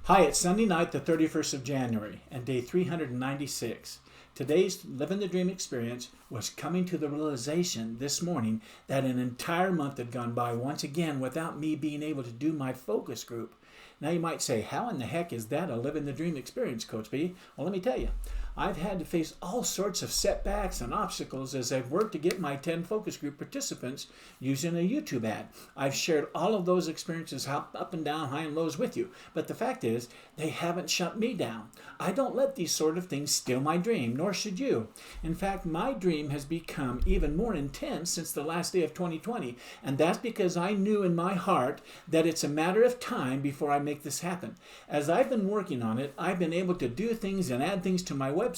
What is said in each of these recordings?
Hi, it's Sunday night, the 31st of January, and day 396. Today's Living the Dream experience was coming to the realization this morning that an entire month had gone by once again without me being able to do my focus group. Now you might say, how in the heck is that a Living the Dream experience, Coach B? Well, let me tell you. I've had to face all sorts of setbacks and obstacles as I've worked to get my 10 focus group participants using a YouTube ad. I've shared all of those experiences up and down, high and lows with you. But the fact is, they haven't shut me down. I don't let these sort of things steal my dream, nor should you. In fact, my dream has become even more intense since the last day of 2020. And that's because I knew in my heart that it's a matter of time before I make this happen. As I've been working on it, I've been able to do things and add things to my website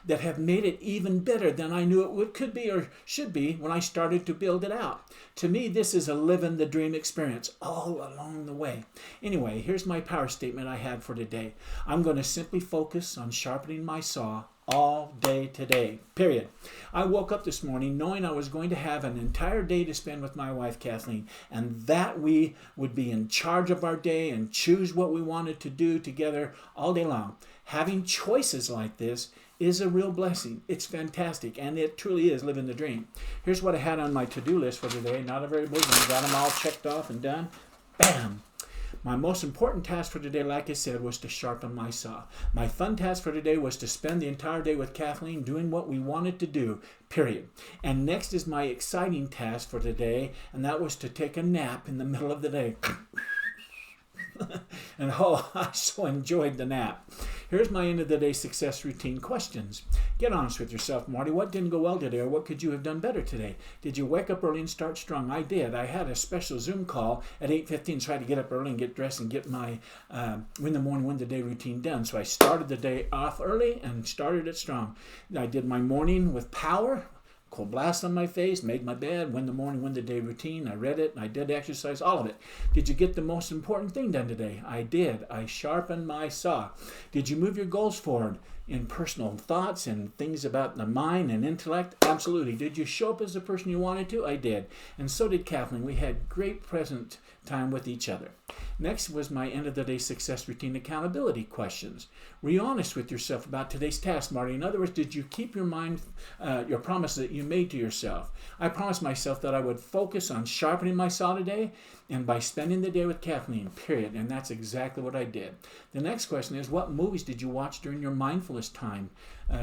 that have made it even better than I knew it could be or should be when I started to build it out. To me, this is a living the dream experience all along the way. Anyway, here's my power statement I had for today. I'm going to simply focus on sharpening my saw all day today, period. I woke up this morning knowing I was going to have an entire day to spend with my wife, Kathleen, and that we would be in charge of our day and choose what we wanted to do together all day long. Having choices like this is a real blessing. It's fantastic, and it truly is living the dream. Here's what I had on my to-do list for today. Not a very big one. Got them all checked off and done. Bam! My most important task for today, like I said, was to sharpen my saw. My fun task for today was to spend the entire day with Kathleen doing what we wanted to do, period. And next is my exciting task for today, and that was to take a nap in the middle of the day. And oh, I so enjoyed the nap. Here's my end of the day success routine questions. Get honest with yourself, Marty. What didn't go well today, or what could you have done better today? Did you wake up early and start strong? I did. I had a special Zoom call at 8:15, so I had to get up early and get dressed and get my win the morning, win the day routine done. So I started the day off early and started it strong. I did my morning with power. Cold blast on my face, made my bed, win the morning, win the day routine. I read it, and I did exercise, all of it. Did you get the most important thing done today? I did. I sharpened my saw. Did you move your goals forward in personal thoughts and things about the mind and intellect? Absolutely. Did you show up as the person you wanted to? I did. And so did Kathleen. We had great present time with each other. Next was my end of the day success routine accountability questions. Were you honest with yourself about today's task, Marty? In other words, did you keep your mind, your promise that you made to yourself? I promised myself that I would focus on sharpening my saw today and by spending the day with Kathleen, period. And that's exactly what I did. The next question is, what movies did you watch during your mindfulness time?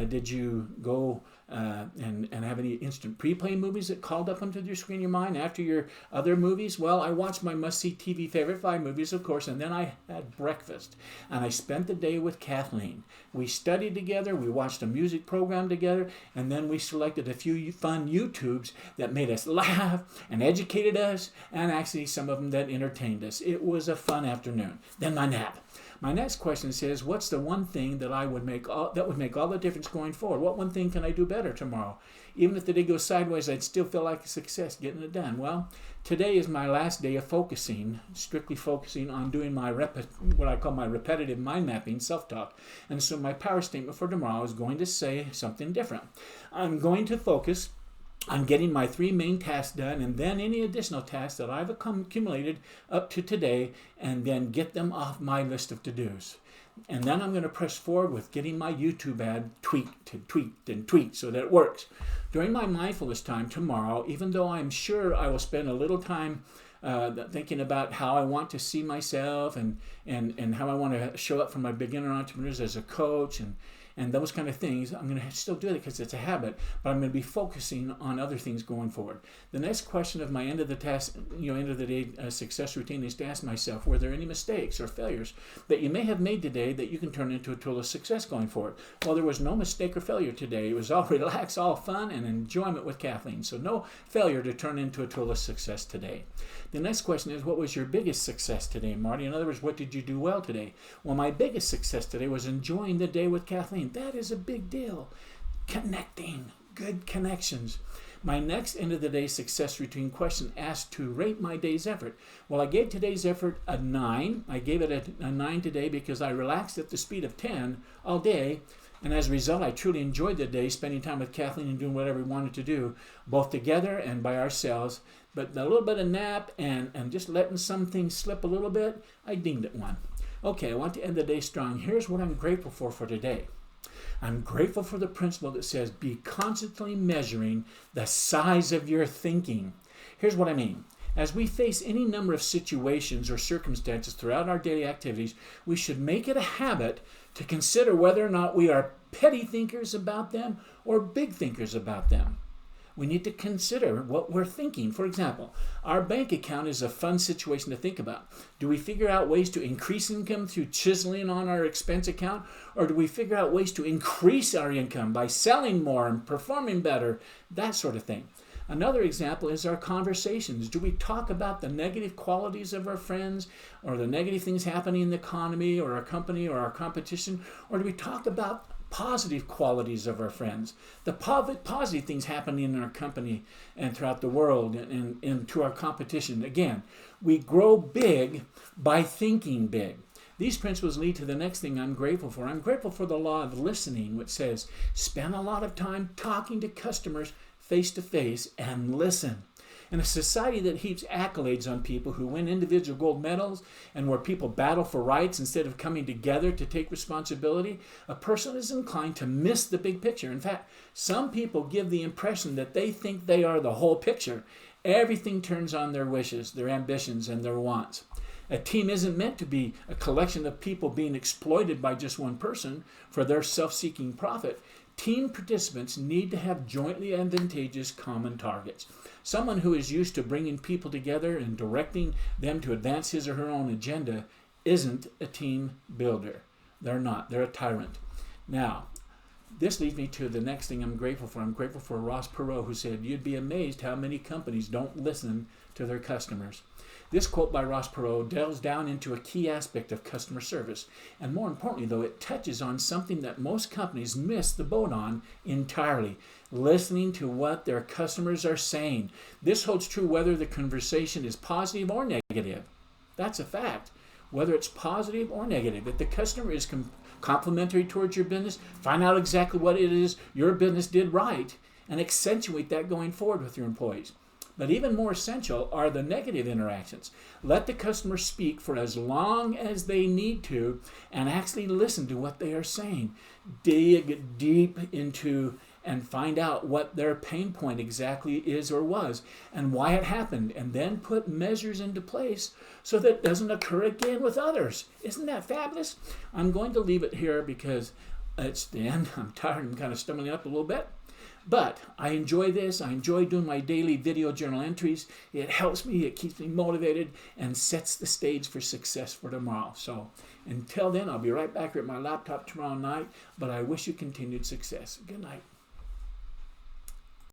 Did you go and have any instant pre-play movies that called up onto your screen, your mind after your other movies? Well, I watched my must-see TV favorite 5 movies, of course, and then I had breakfast. And I spent the day with Kathleen. We studied together, we watched a music program together, and then we selected a few fun YouTubes that made us laugh and educated us, and actually some of them that entertained us. It was a fun afternoon. Then my nap. My next question says, what's the one thing that would make all the difference going forward? What one thing can I do better tomorrow? Even if the day goes sideways, I'd still feel like a success getting it done. Well, today is my last day of strictly focusing on doing my what I call my repetitive mind mapping, self-talk. And so my power statement for tomorrow is going to say something different. I'm going to focus on getting my 3 main tasks done, and then any additional tasks that I've accumulated up to today, and then get them off my list of to-dos. And then I'm going to press forward with getting my YouTube ad tweaked so that it works. During my mindfulness time tomorrow, even though I'm sure I will spend a little time thinking about how I want to see myself and how I want to show up for my beginner entrepreneurs as a coach and those kind of things, I'm going to still do it because it's a habit, but I'm going to be focusing on other things going forward. The next question of my end of the day success routine is to ask myself, were there any mistakes or failures that you may have made today that you can turn into a tool of success going forward? Well, there was no mistake or failure today. It was all relax, all fun, and enjoyment with Kathleen. So no failure to turn into a tool of success today. The next question is, what was your biggest success today, Marty? In other words, what did you do well today? Well, my biggest success today was enjoying the day with Kathleen. That is a big deal. Connecting, good connections. My next end of the day success routine question asked to rate my day's effort. Well, I gave today's effort a 9. I gave it a 9 today because I relaxed at the speed of 10 all day. And as a result, I truly enjoyed the day, spending time with Kathleen and doing whatever we wanted to do, both together and by ourselves. But a little bit of nap and just letting some things slip a little bit, I deemed it 1. Okay, I want to end the day strong. Here's what I'm grateful for today. I'm grateful for the principle that says be constantly measuring the size of your thinking. Here's what I mean. As we face any number of situations or circumstances throughout our daily activities, we should make it a habit to consider whether or not we are petty thinkers about them or big thinkers about them. We need to consider what we're thinking. For example, our bank account is a fun situation to think about. Do we figure out ways to increase income through chiseling on our expense account? Or do we figure out ways to increase our income by selling more and performing better? That sort of thing. Another example is our conversations. Do we talk about the negative qualities of our friends or the negative things happening in the economy or our company or our competition? Or do we talk about positive qualities of our friends, the positive things happening in our company and throughout the world and to our competition? Again, we grow big by thinking big. These principles lead to the next thing I'm grateful for. I'm grateful for the law of listening, which says spend a lot of time talking to customers face to face and listen. In a society that heaps accolades on people who win individual gold medals and where people battle for rights instead of coming together to take responsibility, a person is inclined to miss the big picture. In fact, some people give the impression that they think they are the whole picture. Everything turns on their wishes, their ambitions, and their wants. A team isn't meant to be a collection of people being exploited by just one person for their self-seeking profit. Team participants need to have jointly advantageous common targets. Someone who is used to bringing people together and directing them to advance his or her own agenda isn't a team builder. They're not. They're a tyrant. Now, this leads me to the next thing I'm grateful for. I'm grateful for Ross Perot, who said, "You'd be amazed how many companies don't listen to their customers." This quote by Ross Perot delves down into a key aspect of customer service. And more importantly, though, it touches on something that most companies miss the boat on entirely: listening to what their customers are saying. This holds true whether the conversation is positive or negative. That's a fact. Whether it's positive or negative. If the customer is complimentary towards your business, find out exactly what it is your business did right and accentuate that going forward with your employees. But even more essential are the negative interactions. Let the customer speak for as long as they need to and actually listen to what they are saying. Dig deep into and find out what their pain point exactly is or was and why it happened, and then put measures into place so that it doesn't occur again with others. Isn't that fabulous? I'm going to leave it here because it's the end. I'm tired. I'm kind of stumbling up a little bit. But I enjoy this. I enjoy doing my daily video journal entries. It helps me, it keeps me motivated, and sets the stage for success for tomorrow. So until then, I'll be right back here at my laptop tomorrow night, but I wish you continued success. Good night.